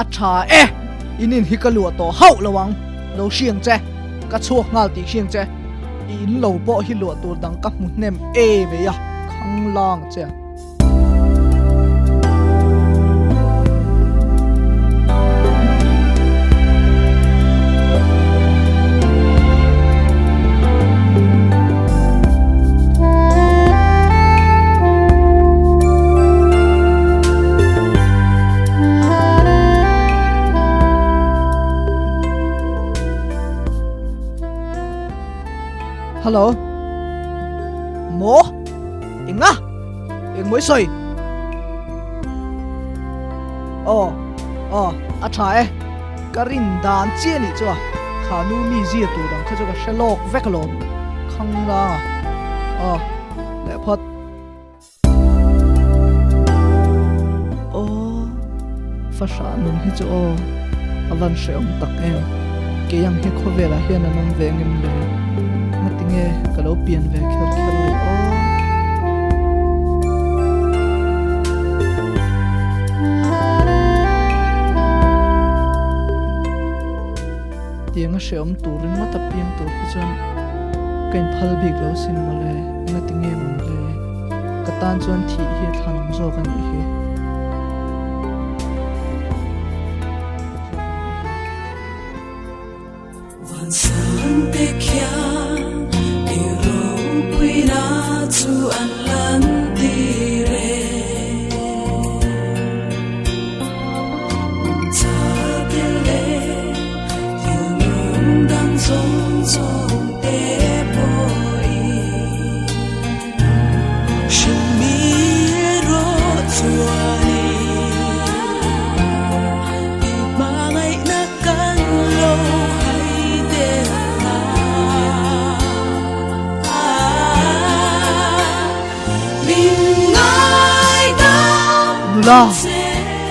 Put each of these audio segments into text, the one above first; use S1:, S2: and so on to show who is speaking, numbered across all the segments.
S1: acha inin hikalu to hau lawang lo siang che ka chuak ngal ti siang che in lo bo hi lo tur dang ka mu nem ve ya khang lang che Hello Mo Inga Ing mới soi Acha Karin dan chia ni chua Khanu mi zia tu dang kha chuka shalok vekalom khang la le phot fasha nun hi chu avan sheom tak em ke yang he khovela hian anong vengem le matinge kalo pian ve khel khel le tiang a sheom turin mata piang tur hi chuan kain phal bik lo sin mole matinge mun le katan chuan thi hi thanam zo kan hi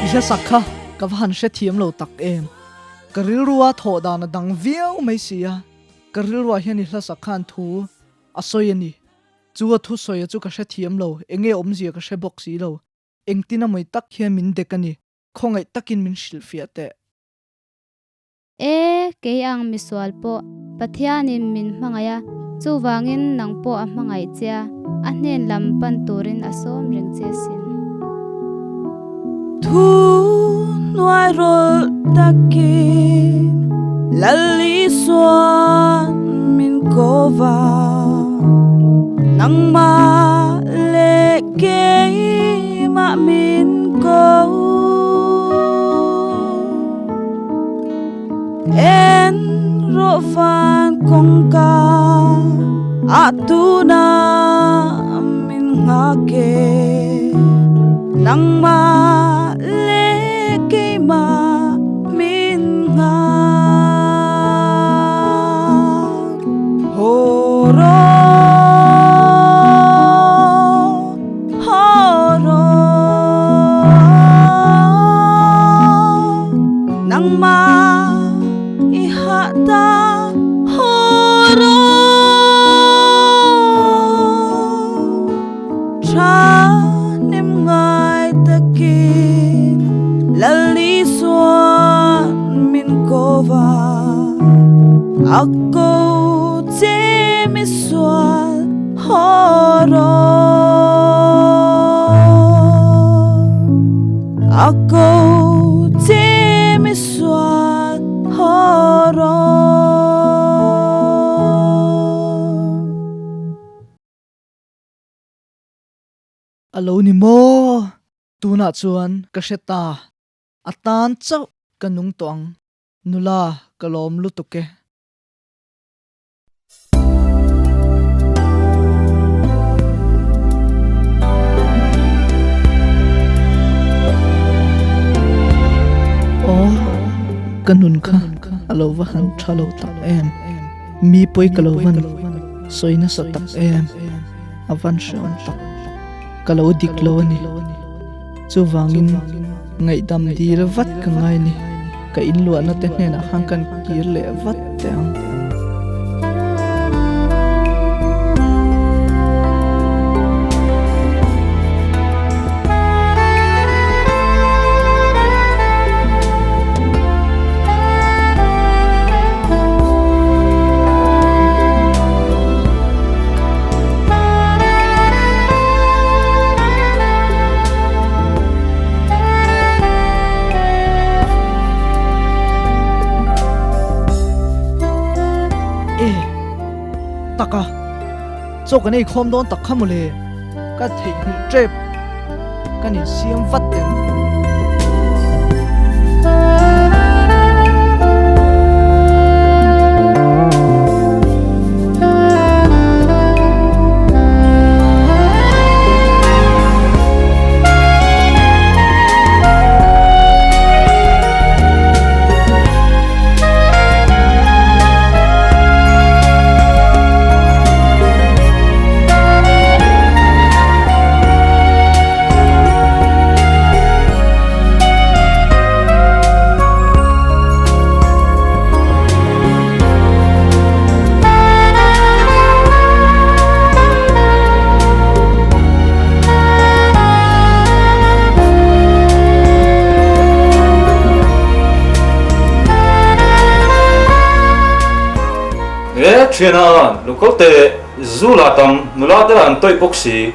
S1: Isha sakha kavhan she thiam lo tak em karil ruwa tho dana dang viau mai sia karil ruwa hian hla sakhan thu asoyani chuwa thu soya chu ka she thiam lo enge omzia ka she boxi lo engtina moi tak hian min dekani khongai takin min shilfiate
S2: ke ang miswal po pathianin min mangaya chuwangin nangpo a mangai chia ahnen lampan turin asom ring che sin
S3: thu nuai rol takin lali suan min kova nang ma le ke ma min ko en ro fan kong ka atuna min ngake nang ma Ako temiswal horo Ako temiswal horo
S1: Alo ni mo tuna chuan ka sheta atan chau kanung tong nula kalom lutuke kanun kha alovan thalo tak em mi poi kalovan soina sa tak em avan shon tak kalo dik lo ni chuwangin ngai dam dir vat ka ngai ni ka in lu na te hna hang kan kir le vat tang cho cái này khom đón tắc khăm lệ cái thịt hủ trép cái này xiêm vắt tiền
S4: chuyện à lúc có thể du là tầm nula đó là tôi bốc xí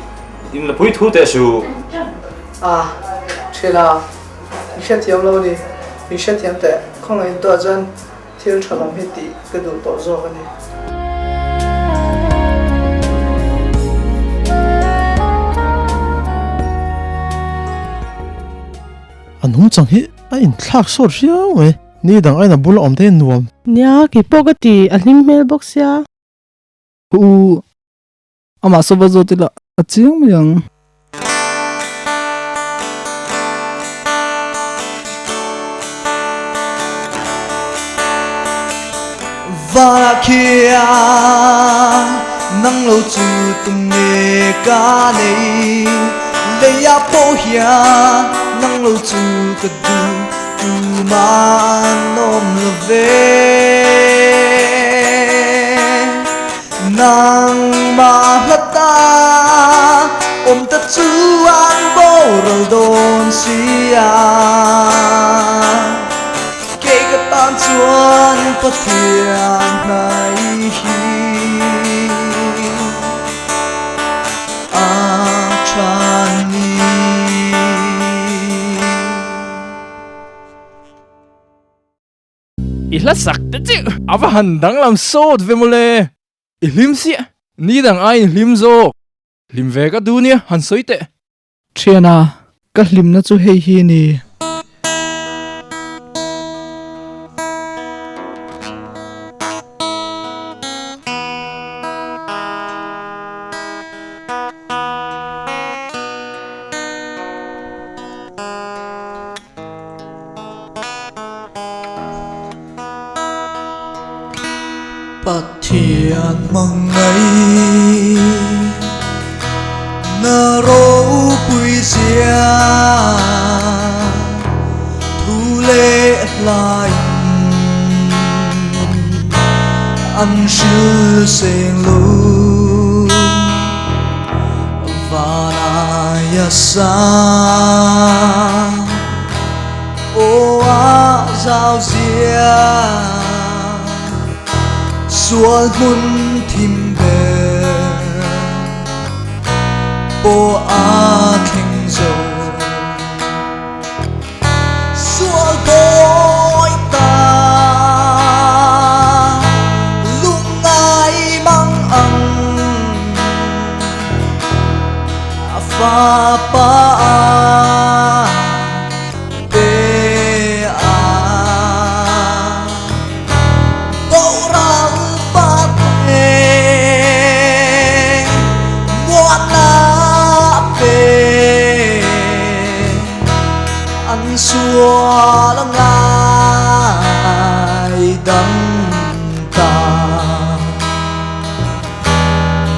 S4: in là bùi thu thế su
S1: à chuyện là mình sẽ tiêm lâu đi mình sẽ tiêm tệ không là tôi chân thiếu cho làm hết tí cái đồ tổ do cái này
S5: anh không chẳng hết anh thắc sốt riêng vậyนี่ดังไอ้น่ะบุลอมเทนนวม
S3: เนี่ยกี่ปกติอันนี้เมลบ็อกซ์ยา
S1: ama so va zo ti la aching yang
S3: và kia nắng lâu chu tung nghe ca này lấy ya po ya nắng lâu chu cái du man om lo về nang mahata om ta chu ang bo ro don sia ke ka tan chuan pathian nai hi a chan ni
S5: ihla sak te chi ava han dang lam sot ve mole ihlim si ni dang ai hlim zo lim ve ka dunia han soite
S1: thiana ka hlim na chu hei hi ni
S3: Pathian mong ngày na rô quy xia thu lệ lại ăn sư sen lu và na ya sa ô a giao zia sual mun thim be po a kheng zo sual đôi ta lung ngai mang ang pha pa xua là ngài đâm ta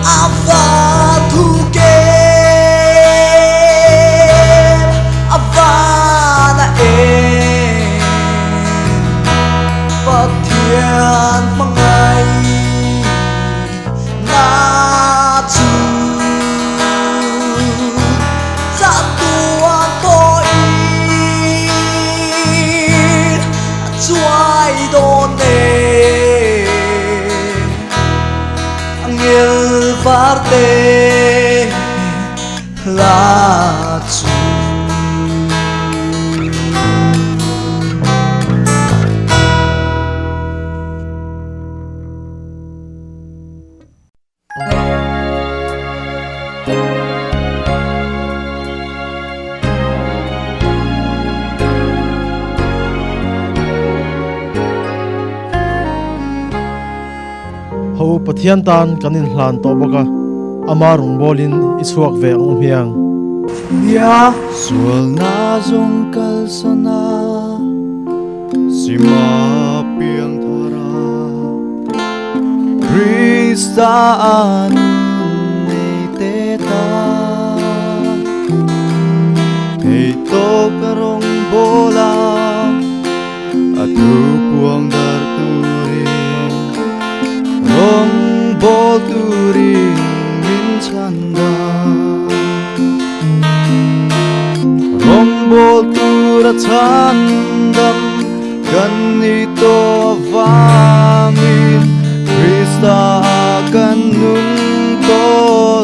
S3: ava thu kê ava na em bất thiên mang ngày na chu parte la chu
S6: pathian tan kanin hlan to boka amarung bolin isuak ve ong hiang
S3: ya sual na zong kal sana sima piang thara Krista anun nei te ta hei to karong bola atu puang dar turi rong bol turi min chanda rong bol tura chandam kan ito avangin Krista kan nung to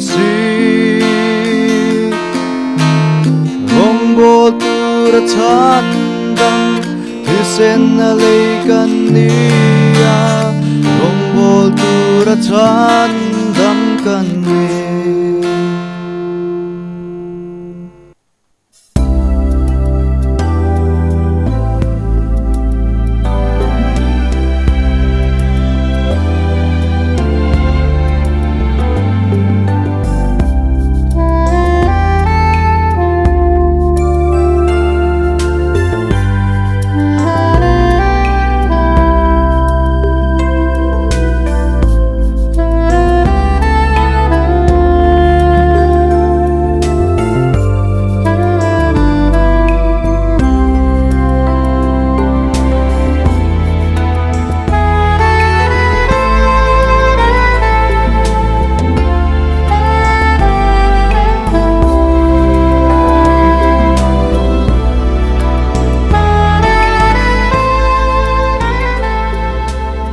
S3: si rong bol tura chandam hisen alay kaniya rong bol tura chandam kaniya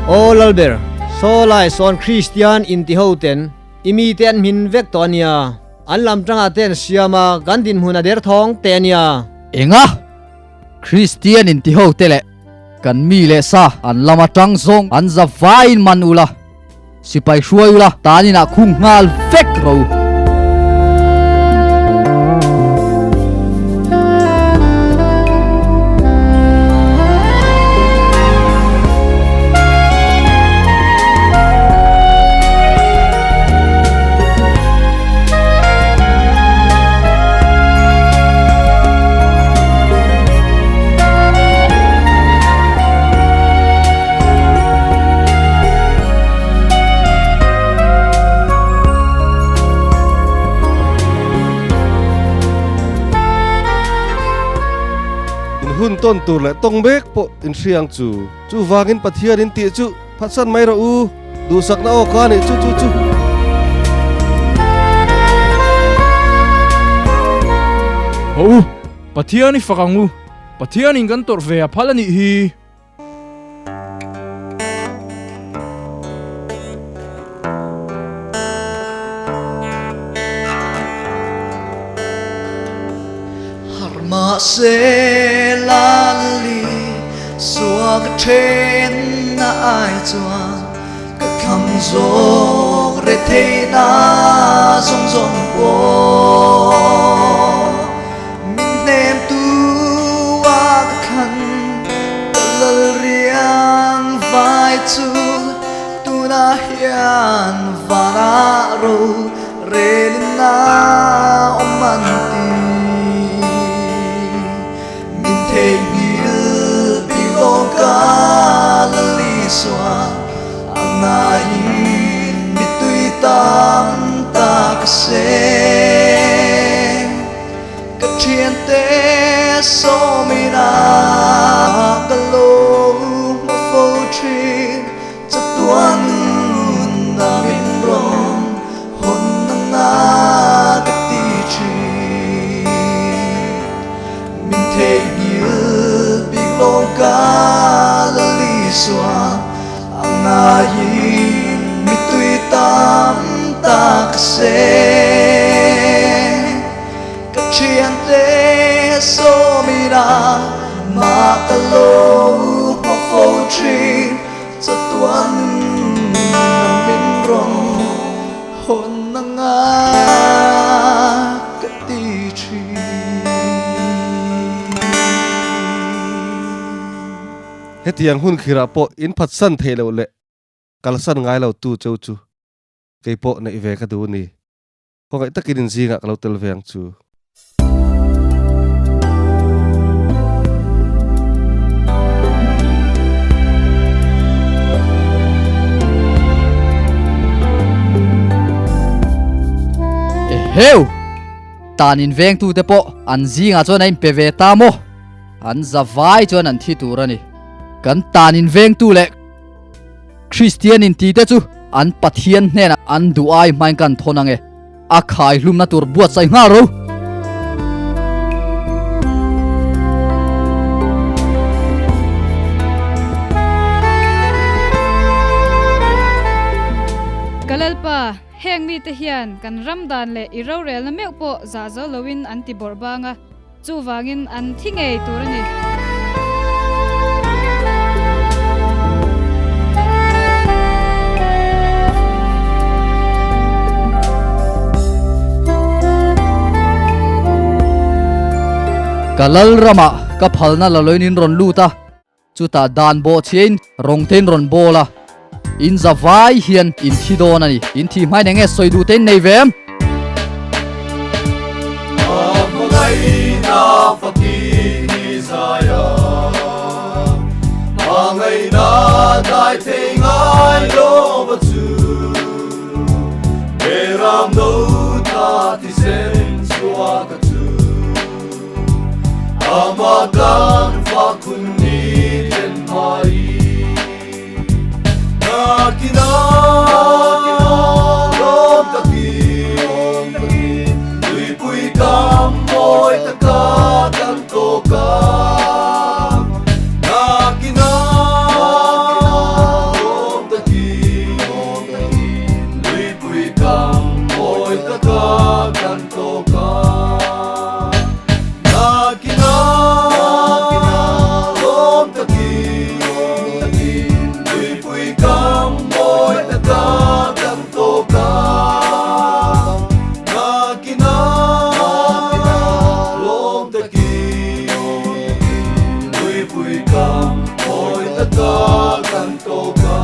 S7: Olalber solai son Christian inti hoten imi ten min vek tonia an lam tanga ten siama gandin huna der thong tenia
S8: enga Christian in ti ho tele kan mi le sa an lama tang zong an za vain man ula sipai shuai ula tani na khung ngal vek ro
S6: hun ton tur le tong bek po in siang chu wangin pathian in ti chu phatsan mai ro u du sak na o ka ni chu
S5: ho pathian ni fakangu pathian in kan tor ve a phalani hi
S3: ma se lali xua cái trên na ai chuan cái khăm gió re thế na rong rong po mình nem tu a cái khăn lal riang vai chu tu na hian va na ro re na om man ti thế nghĩa biloga lali xoa anai mitui tam ta kse kachian te so mina kalo mo fo chi chatuan na min ron hon na ka ti chi min thế biloga lali xoa angayin mitui tam ta kse kachian te so mira makalo mo fo chi chatuan na min rong hon na nga ka ti chi
S6: hetiang hun khira po in phatsan thelo le kalsan ngai lo tu chau chu kei po nei ve ka du ni ko ngai takin zinga lo tel veng chu
S8: Heu tan in veng tu te po an zinga chuan in pe ve ta mo an zawai chuan an thi tur ani kan tan in veng tu le Christian in ti te chu an pathian hnen an duai main kan thonange a khai hlum na tur buat sai nga ro
S9: Kalalpa heng mi te hian kan ramdan le iro rel na mek po za zo lowin an ti borbanga chu wangin an thingei turani
S8: kalal rama ka phalna laloinin ron luta chuta dan bo chin rong ten ron bola in zawai hian in thi don ani in thi mai nenge soidu ten nei vem
S3: Mangaina fakir Isaya Mangaina dai tengai lo batu Beram no ta ti sen suaka tu Amagan fakuni ten mai Nakina lom taki Tui pui kam moi taka kan toka Nakina lom taki Tui pui kam moi taka kan toka Nakina lom taki Tui pui kam moi taka kan toka Nakina lom taki Tui pui kam moi taka kan toka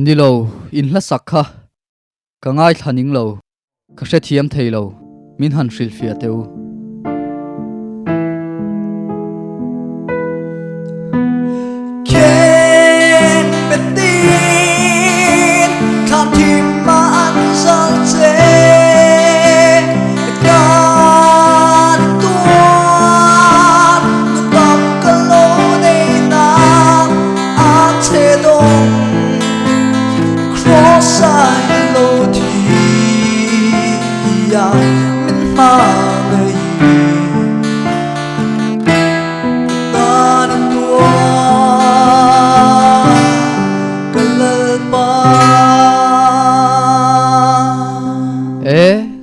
S8: nilo in la sakha ka ngai thaning lo ka hre thiam thei lo min han hril fia teu
S3: Ken betin tham thim ma an zal che kan tuan nu tam ka lo nei na a che dong cross I lo thi ya min ma ngai tan tuan kalalpa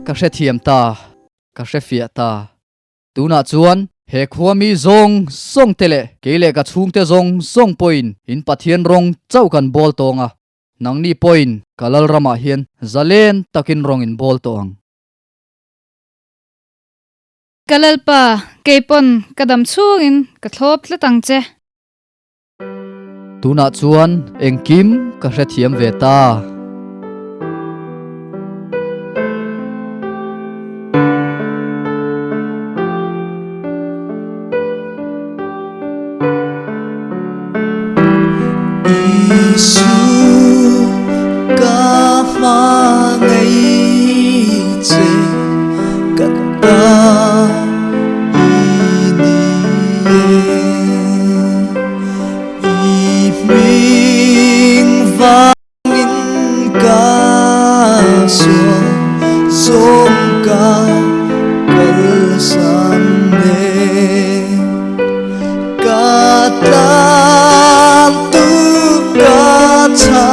S8: ka hre thiam ta ka hre fia ta tuna chuan he khuami zong song tele kele ka chung te zong song point in pathian rong chau kan bol tonga nangni point kalal rama hian zalen takin rong in bol tong
S9: Kalalpa keipon kadam chungin ka thlop tlatang che
S8: tuna chuan engkim ka hre thiam ve ta
S3: Isu ka ma ngai che ka ta ini i ming vangin ka so som ka kal san ne ka ta tu ka cha